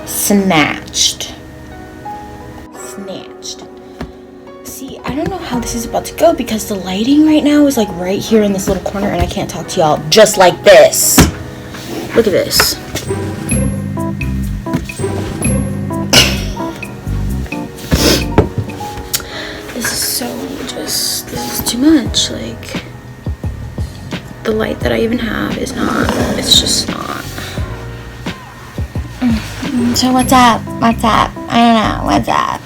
snatched. See, I don't know how this is about to go because the lighting right now is like right here in this little corner and I can't talk to y'all just like this. Look at this. This is too much. Like, the light that I even have is not, it's just not. So what's up? I don't know, what's up?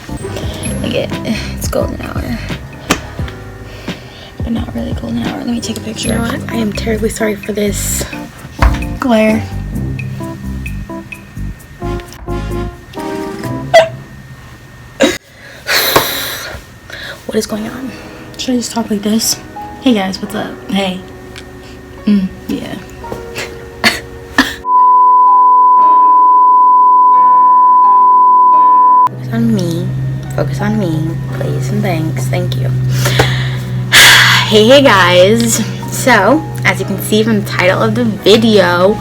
Look it's golden hour. But not really golden hour. Let me take a picture. You know what? I am terribly sorry for this glare. What is going on? Should I just talk like this? Hey guys, what's up? Hey. Yeah. Focus on me, please and thanks. Thank you. Hey guys. So, as you can see from the title of the video,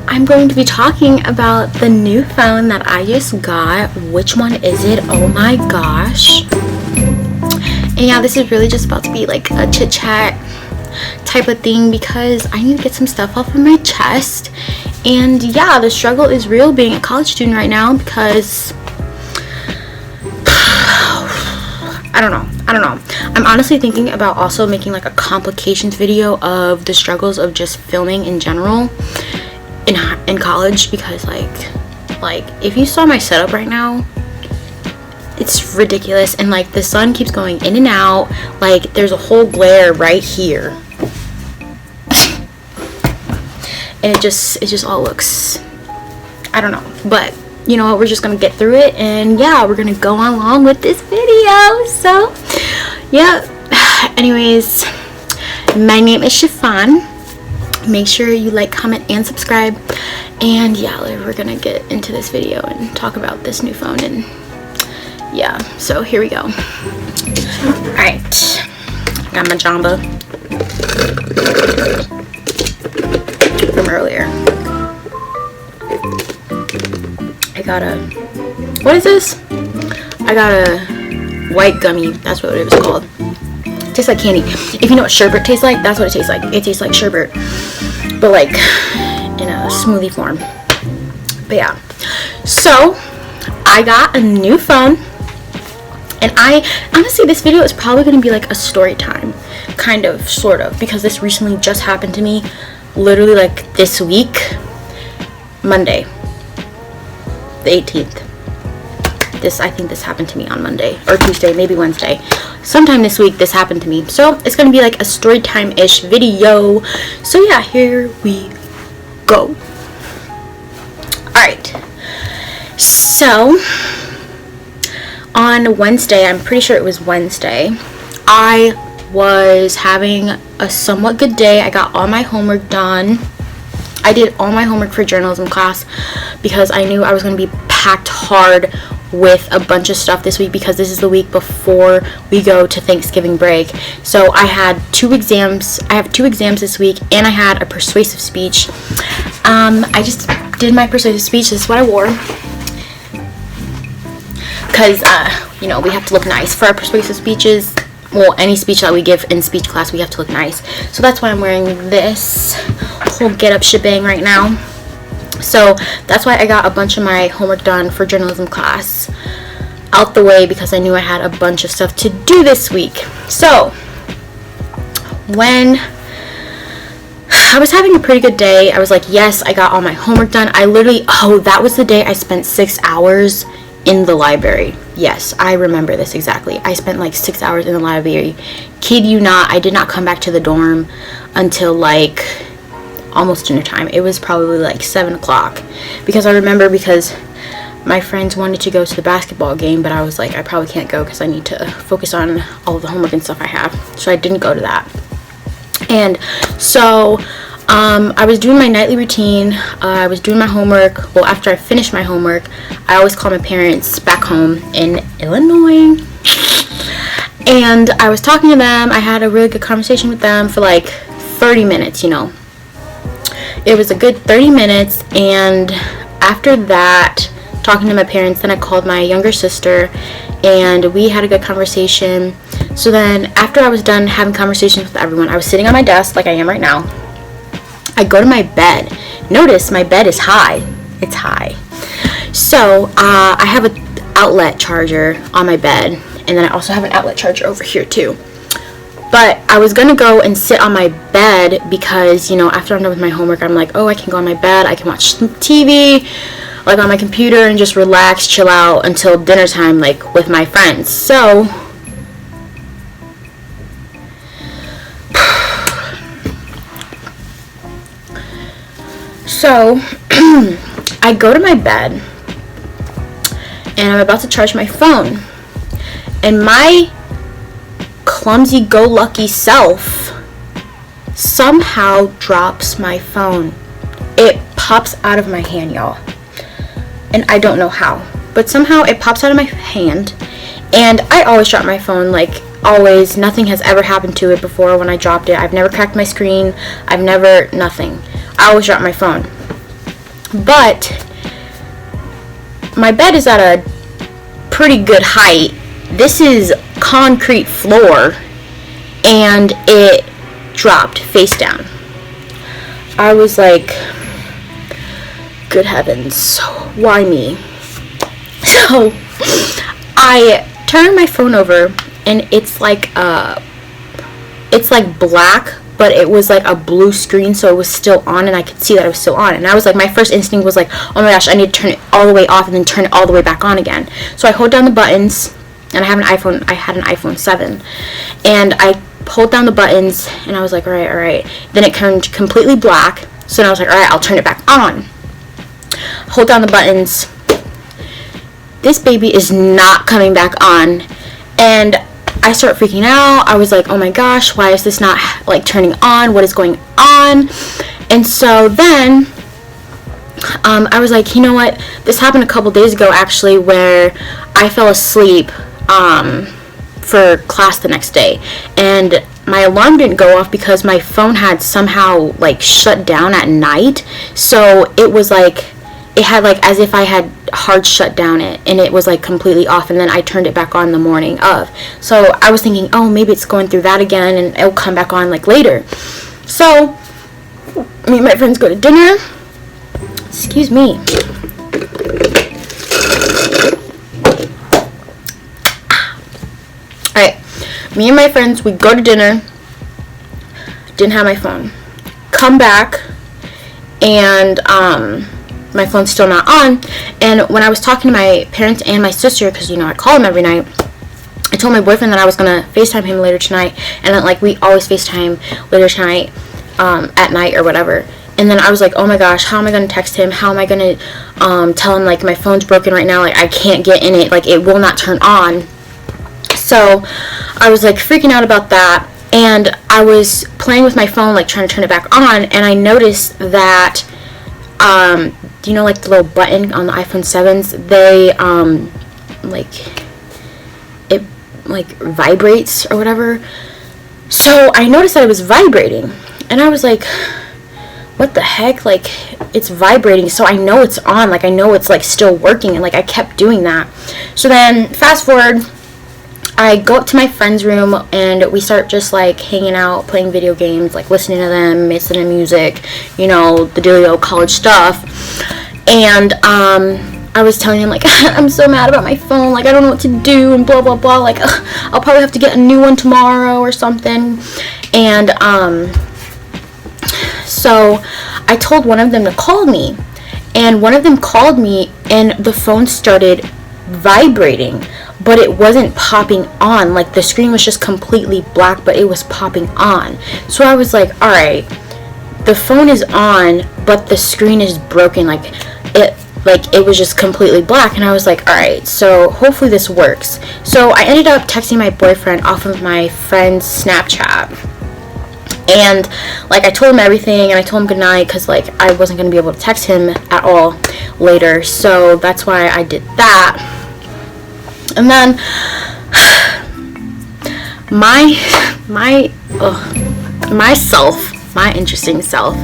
I'm going to be talking about the new phone that I just got. Which one is it? Oh my gosh. And yeah, this is really just about to be like a chit chat type of thing because I need to get some stuff off of my chest. And yeah, the struggle is real being a college student right now because I don't know. I'm honestly thinking about also making like a complications video of the struggles of just filming in general in college because like if you saw my setup right now, it's ridiculous, and like the sun keeps going in and out. Like there's a whole glare right here, and it just all looks, I don't know, but you know what, we're just gonna get through it, and yeah, we're gonna go along with this video. So yeah, anyways, my name is Chiffon. Make sure you like, comment, and subscribe, and yeah, we're gonna get into this video and talk about this new phone. And yeah, so here we go. Alright, got my Jamba from earlier. I got a, what is this? I got a white gummy, that's what it was called. It tastes like candy. If you know what sherbet tastes like, that's what it tastes like. It tastes like sherbet, but like in a smoothie form. But yeah, so I got a new phone. And I honestly, this video is probably going to be like a story time, kind of, sort of, because this recently just happened to me, literally like this week, Monday, the 18th. I think this happened to me on Monday or Tuesday, maybe Wednesday. Sometime this week this happened to me. So it's going to be like a story time-ish video. So yeah, here we go. Alright. So on Wednesday, I'm pretty sure it was Wednesday, I was having a somewhat good day. I got all my homework done. I did all my homework for journalism class because I knew I was going to be packed hard with a bunch of stuff this week because this is the week before we go to Thanksgiving break. So I had 2 exams. I have 2 exams this week, and I had a persuasive speech. I just did my persuasive speech. This is what I wore. Because, you know, we have to look nice for our persuasive speeches. Well, any speech that we give in speech class, we have to look nice. So that's why I'm wearing this whole get-up shebang right now. So that's why I got a bunch of my homework done for journalism class out the way because I knew I had a bunch of stuff to do this week. So when I was having a pretty good day, I was like, yes, I got all my homework done. I literally, that was the day I spent 6 hours in the library. Yes, I remember this exactly. I spent like 6 hours in the library. Kid you not, I did not come back to the dorm until like almost dinner time. It was probably like 7 o'clock because I remember because my friends wanted to go to the basketball game, but I was like, I probably can't go because I need to focus on all of the homework and stuff I have. So I didn't go to that. And so I was doing my nightly routine. I was doing my homework. Well, after I finished my homework, I always call my parents back home in Illinois. And I was talking to them. I had a really good conversation with them for like 30 minutes, you know. It was a good 30 minutes. And after that, talking to my parents. Then I called my younger sister, and we had a good conversation. So then after I was done having conversations with everyone, I was sitting on my desk like I am right now. I go to my bed. Notice my bed is high. It's high. So I have an outlet charger on my bed, and then I also have an outlet charger over here too. But I was gonna go and sit on my bed because, you know, after I'm done with my homework, I'm like, oh, I can go on my bed, I can watch TV, like on my computer, and just relax, chill out until dinner time, like with my friends. So I go to my bed, and I'm about to charge my phone, and my clumsy go lucky self somehow drops my phone. It pops out of my hand, y'all, and I don't know how, but somehow it pops out of my hand. And I always drop my phone, like always. Nothing has ever happened to it before when I dropped it. I've never cracked my screen. I've never, nothing. I always drop my phone. But my bed is at a pretty good height. This is concrete floor, and it dropped face down. I was like, good heavens, why me? So I turned my phone over, and it's like black, but it was like a blue screen, so it was still on, and I could see that it was still on. And I was like, my first instinct was like, oh my gosh, I need to turn it all the way off and then turn it all the way back on again. So I hold down the buttons, and I had an iPhone 7, and I pulled down the buttons, and I was like, all right. Then it turned completely black, so then I was like, all right, I'll turn it back on. Hold down the buttons. This baby is not coming back on, and I start freaking out. I was like, oh my gosh, why is this not like turning on? What is going on? And so then I was like, you know what? This happened a couple days ago actually, where I fell asleep for class the next day, and my alarm didn't go off because my phone had somehow like shut down at night. So it was like, it had like as if I had hard shut down it, and it was like completely off, and then I turned it back on the morning of. So I was thinking, oh, maybe it's going through that again, and it'll come back on like later. So me and my friends go to dinner. Excuse me. Alright, me and my friends, we go to dinner. Didn't have my phone. Come back, and my phone's still not on. And when I was talking to my parents and my sister, because, you know, I call them every night, I told my boyfriend that I was going to FaceTime him later tonight, and then, like, we always FaceTime later tonight, at night or whatever. And then I was like, oh my gosh, how am I going to text him? How am I going to tell him, like, my phone's broken right now, like, I can't get in it, like, it will not turn on. So I was, like, freaking out about that, and I was playing with my phone, like, trying to turn it back on, and I noticed that, you know, like the little button on the iPhone 7s, they, like, it, like, vibrates or whatever. So I noticed that it was vibrating, and I was like, what the heck, like, it's vibrating, so I know it's on, like, I know it's, like, still working, and, like, I kept doing that. So then, fast forward, I go up to my friend's room, and we start just, like, hanging out, playing video games, like, listening to them, listening to music, you know, the dealio, college stuff. And I was telling him, like, I'm so mad about my phone, like, I don't know what to do, and blah blah blah, like, I'll probably have to get a new one tomorrow or something. And so I told one of them to call me, and one of them called me, and the phone started vibrating, but it wasn't popping on. Like, the screen was just completely black, but it was popping on. So I was like, alright, the phone is on, but the screen is broken, like it was just completely black. And I was like, alright, so hopefully this works. So I ended up texting my boyfriend off of my friend's Snapchat, and, like, I told him everything, and I told him goodnight, because, like, I wasn't going to be able to text him at all later, so that's why I did that. And then myself my interesting self.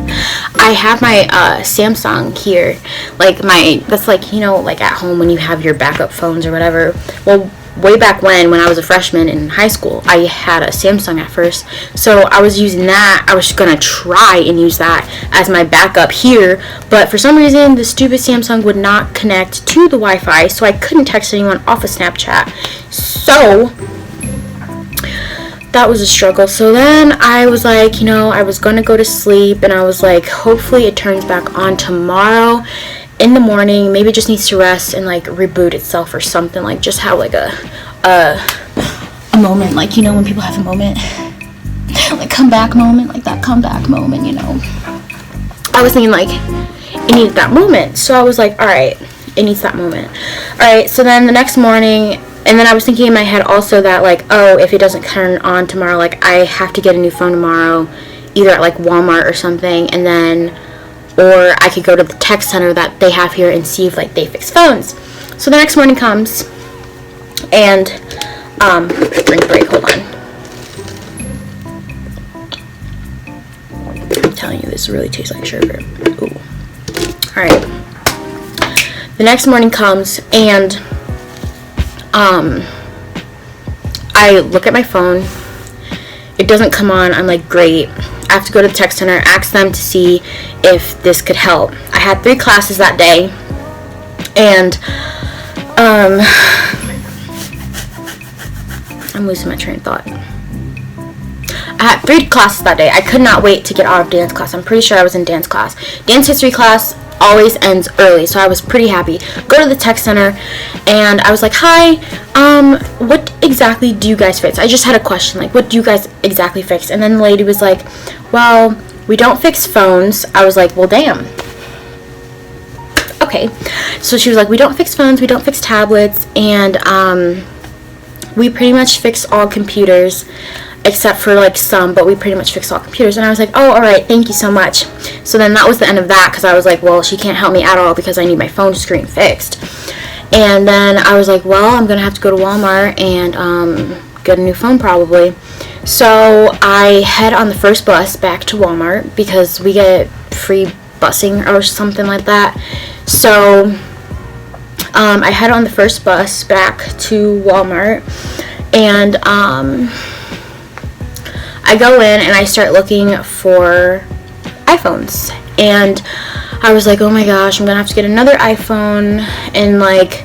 I have my Samsung here, like that's like, you know, like at home when you have your backup phones or whatever. Well, way back when I was a freshman in high school, I had a Samsung at first, so I was using that. I was gonna try and use that as my backup here, but for some reason the stupid Samsung would not connect to the Wi-Fi, so I couldn't text anyone off of Snapchat. So that was a struggle. So then I was like, you know, I was gonna go to sleep, and I was like, hopefully it turns back on tomorrow in the morning. Maybe it just needs to rest and like reboot itself or something, like just have like a moment, like, you know, when people have a moment, like comeback moment, like that comeback moment, you know. I was thinking like it needed that moment, so I was like, all right, it needs that moment. All right, so then the next morning, and then I was thinking in my head also that like, oh, if it doesn't turn on tomorrow, like I have to get a new phone tomorrow, either at like Walmart or something, and then, or I could go to the tech center that they have here and see if like they fix phones. So the next morning comes, and drink break, hold on. I'm telling you, this really tastes like sugar. Ooh. Alright. The next morning comes, and I look at my phone. It doesn't come on. I'm like, great. I have to go to the tech center, ask them to see if this could help. I had 3 classes that day, and I'm losing my train of thought. I had 3 classes that day. I could not wait to get out of dance class. I'm pretty sure I was in dance class. Dance history class always ends early, so I was pretty happy. Go to the tech center, and I was like, hi, what exactly do you guys fix? I just had a question, like, what do you guys exactly fix? And then the lady was like, well, we don't fix phones. I was like, well, damn. Okay. So she was like, we don't fix phones, we don't fix tablets, and we pretty much fix all computers, except for like some, but we pretty much fix all computers. And I was like, oh, all right, thank you so much. So then that was the end of that, because I was like, well, she can't help me at all because I need my phone screen fixed. And then I was like, well, I'm gonna have to go to Walmart and get a new phone probably. So I head on the first bus back to Walmart because we get free busing or something like that. So I head on the first bus back to Walmart, and I go in and I start looking for iPhones, and I was like, oh my gosh, I'm gonna have to get another iPhone, and like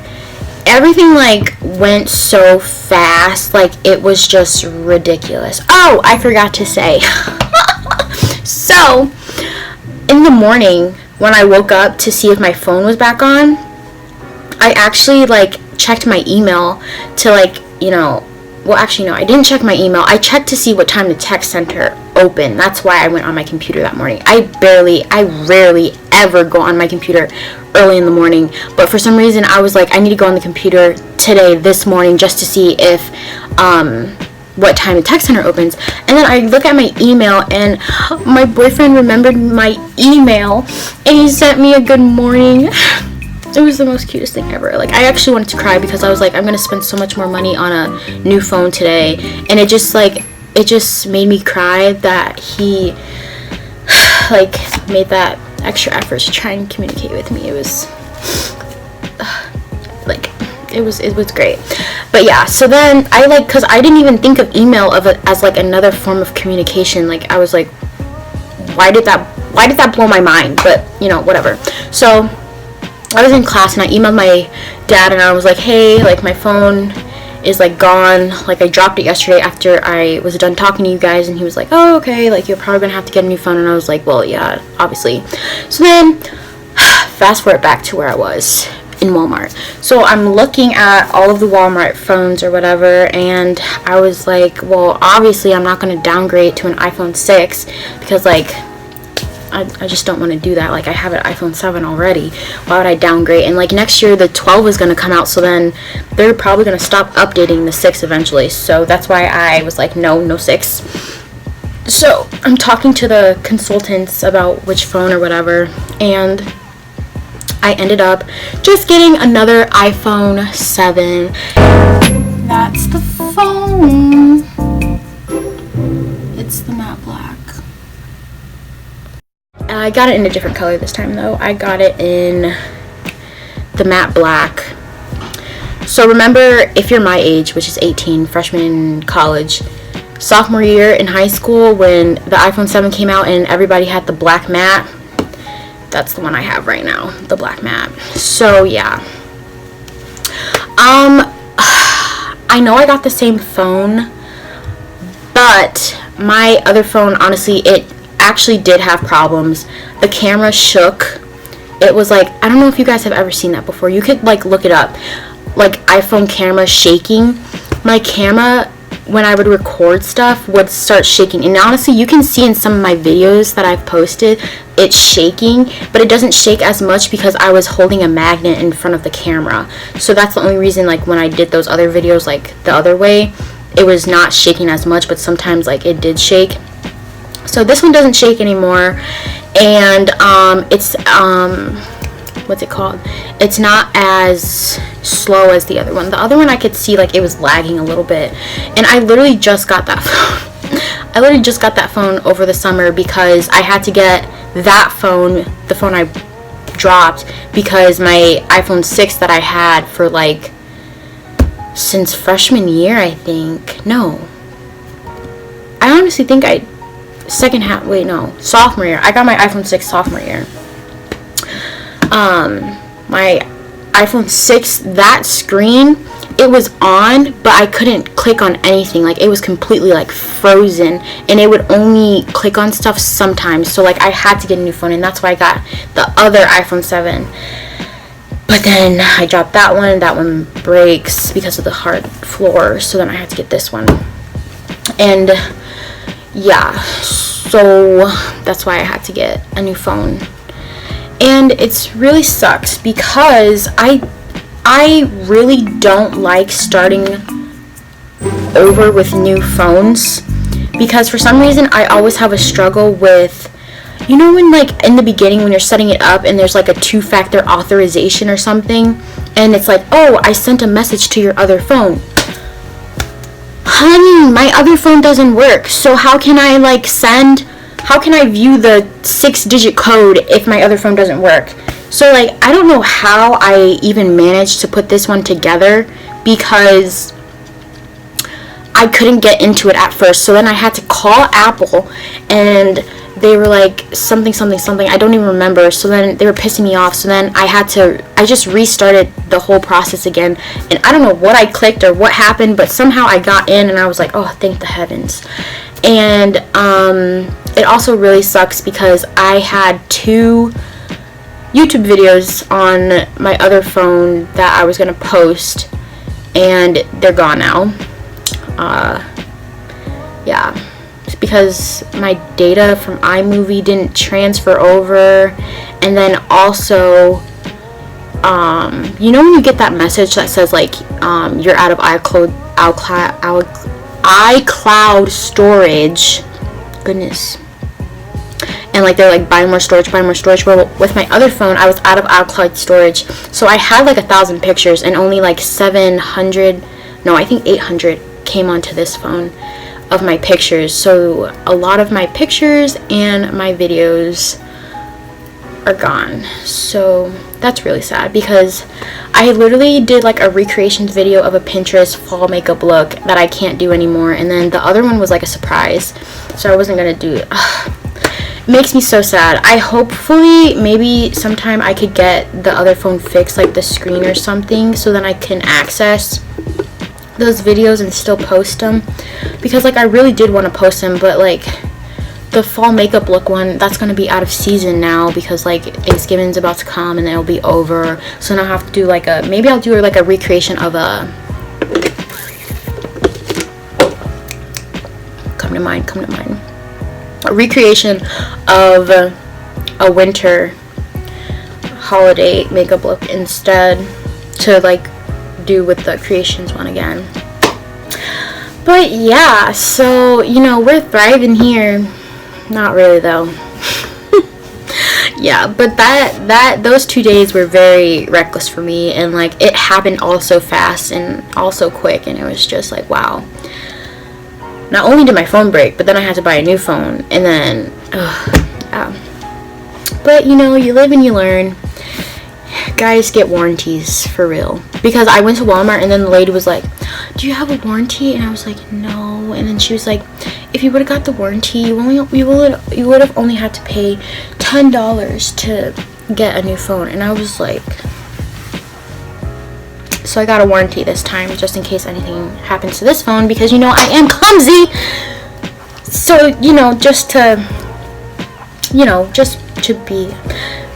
everything like went so fast, like it was just ridiculous. Oh, I forgot to say. So in the morning when I woke up to see if my phone was back on, I actually like checked my email to like, you know, well, actually, no, I didn't check my email. I checked to see what time the tech center opened. That's why I went on my computer that morning. I rarely ever go on my computer early in the morning. But for some reason, I was like, I need to go on the computer today, this morning, just to see if, what time the tech center opens. And then I look at my email, and my boyfriend remembered my email, and he sent me a good morning. It was the most cutest thing ever. Like, I actually wanted to cry because I was like, I'm gonna spend so much more money on a new phone today, and it just like, it just made me cry that he like made that extra effort to try and communicate with me. It was like, it was great. But yeah, so then I like, because I didn't even think of email as like another form of communication. Like, I was like, why did that blow my mind? But you know, whatever. So I was in class and I emailed my dad and I was like, hey, like my phone is like gone, like I dropped it yesterday after I was done talking to you guys. And he was like, oh, okay, like you're probably gonna have to get a new phone. And I was like, well, yeah, obviously. So then fast forward back to where I was in Walmart. So I'm looking at all of the Walmart phones or whatever, and I was like, well, obviously I'm not gonna downgrade to an iPhone 6 because like I just don't want to do that. Like, I have an iPhone 7 already. Why would I downgrade? And like next year the 12 is going to come out, so then they're probably going to stop updating the 6 eventually. So that's why I was like, no 6. So I'm talking to the consultants about which phone or whatever, and I ended up just getting another iPhone 7. That's the phone. It's the matte black. I got it in a different color this time though. I got it in the matte black. So remember, if you're my age, which is 18, freshman in college, sophomore year in high school when the iPhone 7 came out and everybody had the black matte, that's the one I have right now, the black matte. So yeah, I know I got the same phone, but my other phone, honestly, it actually did have problems. The camera shook. It was like, I don't know if you guys have ever seen that before. You could like look it up, like iPhone camera shaking. My camera, when I would record stuff, would start shaking, and honestly you can see in some of my videos that I've posted it's shaking, but it doesn't shake as much because I was holding a magnet in front of the camera. So that's the only reason, like when I did those other videos like the other way, it was not shaking as much, but sometimes like it did shake. So this one doesn't shake anymore, and it's what's it called, it's not as slow as the other one. The other one I could see like it was lagging a little bit, and I literally just got that phone. I literally just got that phone over the summer because I had to get that phone, the phone I dropped, because my iPhone 6 that I had for like since freshman year, I think, no, I honestly think sophomore year. I got my iPhone 6 sophomore year. My iPhone 6, that screen, it was on, but I couldn't click on anything. Like it was completely like frozen, and it would only click on stuff sometimes. So like I had to get a new phone, and that's why I got the other iPhone 7. But then I dropped that one. That one breaks because of the hard floor, so then I had to get this one. And yeah, so that's why I had to get a new phone. And it's really sucks because I really don't like starting over with new phones, because for some reason I always have a struggle with, you know, when like in the beginning when you're setting it up and there's like a 2-factor authorization or something, and it's like, oh, I sent a message to your other phone. Honey, my other phone doesn't work, so how can I view the 6-digit code if my other phone doesn't work? So like I don't know how I even managed to put this one together, because I couldn't get into it at first. So then I had to call Apple, and they were like something, I don't even remember. So then they were pissing me off, so then I just restarted the whole process again, and I don't know what I clicked or what happened, but somehow I got in, and I was like, oh, thank the heavens. And it also really sucks because I had 2 YouTube videos on my other phone that I was gonna post, and they're gone now. Yeah, it's because my data from iMovie didn't transfer over. And then also, you know when you get that message that says like you're out of iCloud storage, goodness, and like they're like buy more storage. Well, with my other phone I was out of iCloud storage, so I had like 1,000 pictures, and only like 800 came onto this phone of my pictures. So a lot of my pictures and my videos are gone. So that's really sad, because I literally did like a recreations video of a Pinterest fall makeup look that I can't do anymore, and then the other one was like a surprise, so I wasn't gonna do it. It makes me so sad. I hopefully maybe sometime I could get the other phone fixed, like the screen or something, so then I can access those videos and still post them, because like I really did want to post them, but like the fall makeup look one, that's going to be out of season now, because like Thanksgiving's about to come and it'll be over. So now I have to do like maybe I'll do like a recreation of a recreation of a winter holiday makeup look instead, to like do with the creations one again. But yeah, so you know, we're thriving here. Not really though. Yeah, but those 2 days were very reckless for me, and like it happened all so fast and all so quick, and it was just like, wow. Not only did my phone break, but then I had to buy a new phone, and then yeah. But you know, you live and you learn. Guys, get warranties for real. Because I went to Walmart and then the lady was like, do you have a warranty? And I was like, no. And then she was like, if you would have got the warranty, you would have only had to pay $10 to get a new phone. And I was like, so I got a warranty this time just in case anything happens to this phone, because you know I am clumsy. So you know, just to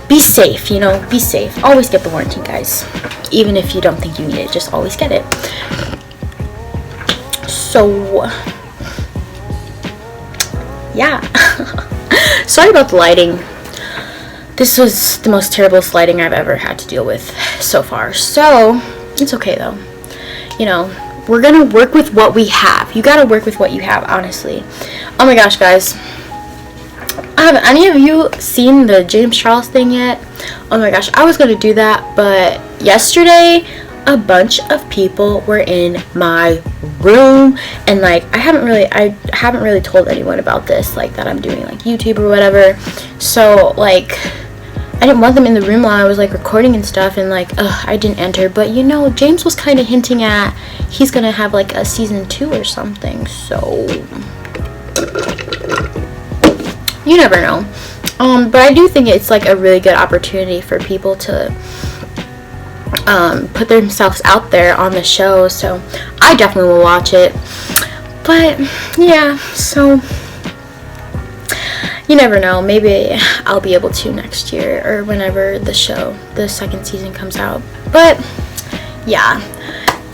be safe, you know, be safe. Always get the warranty, guys. Even if you don't think you need it, just always get it. So yeah. Sorry about the lighting. This was the most terrible lighting I've ever had to deal with so far. So it's okay though. You know, we're gonna work with what we have. You gotta work with what you have, honestly. Oh my gosh, guys. Have any of you seen the James Charles thing yet? Oh my gosh, I was gonna do that, but yesterday a bunch of people were in my room, and like I haven't really told anyone about this, like that I'm doing like YouTube or whatever. So like I didn't want them in the room while I was like recording and stuff, and like I didn't enter. But you know, James was kind of hinting at he's gonna have like a season 2 or something, so you never know. But I do think it's like a really good opportunity for people to put themselves out there on the show, so I definitely will watch it. But yeah, so you never know, maybe I'll be able to next year or whenever the second season comes out. But yeah,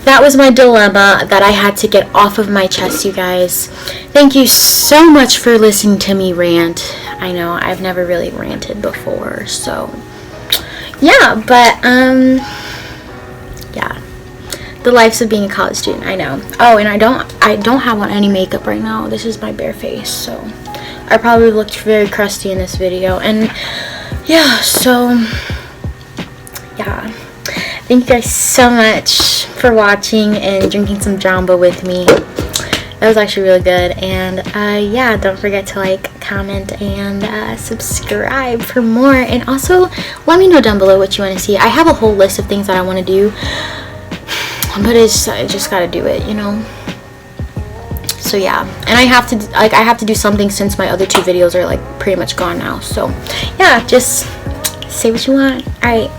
that was my dilemma that I had to get off of my chest, you guys. Thank you so much for listening to me rant. I know I've never really ranted before, so yeah, but yeah, the lives of being a college student, I know. Oh, and I don't have on any makeup right now. This is my bare face, so I probably looked very crusty in this video. And yeah, so yeah, thank you guys so much for watching and drinking some jamba with me. That was actually really good. And yeah, don't forget to like, comment, and subscribe for more. And also let me know down below what you want to see. I have a whole list of things that I want to do, but I just gotta do it, you know. So yeah, and I have to do something since my other 2 videos are like pretty much gone now. So yeah, just say what you want. All right.